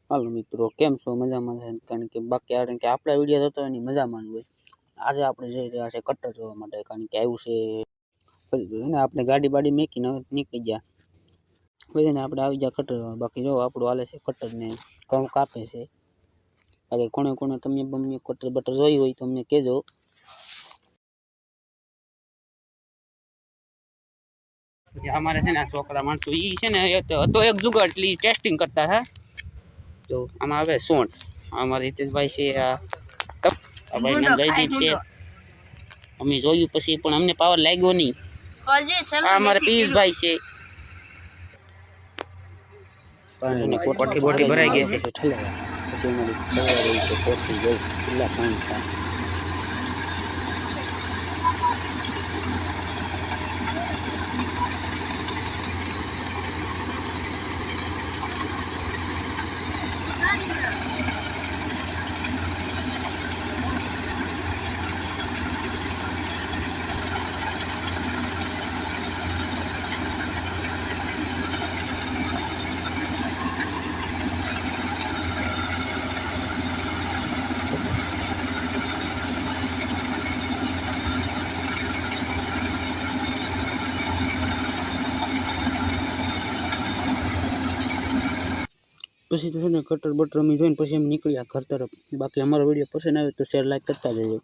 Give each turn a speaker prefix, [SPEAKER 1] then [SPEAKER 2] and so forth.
[SPEAKER 1] હાલો મિત્રો, કેમ છો? મજામાં છે? કારણ કે બાકી આપણા વિડીયો થતો એની મજામાં જ હોય. આજે આપણે જઈ રહ્યા છે કટર જોવા માટે, કારણ કે આવ્યું છે આપણે ગાડી બાડી મેકીને નીકળી ગયા. પછી આપણે આવી ગયા કટર. બાકી જો આપણું હાલે છે કટર ને ઘઉં કાપે છે. બાકી કોણે કોણે તમે કટર બટર જોઈ હોય તો અમને કહેજો. અમારે છે ને આ છોકરા માણસો ઈ છે ને તો એક જુગાડ એટલે ટેસ્ટિંગ કરતા હતા. તો આમાં આવે સોન અમારા હિતેશભાઈ છે, આ ભાઈ નામ જયદીપ છે. અમે જોયું પછી પણ અમને પાવર લાગ્યો નહીં. આ અમારા પિયુષભાઈ છે. કોઠી બોઠી ભરાઈ ગઈ છે. પછી અમારી કોઠી જોઈ કેટલા પાણી થાય. પછી તો છે ને કટર બટર અમે જોઈને પછી અમે નીકળ્યા ઘર તરફ. બાકી અમારો વિડીયો પસંદ આવે તો શેર લાઈક કરતા જજો.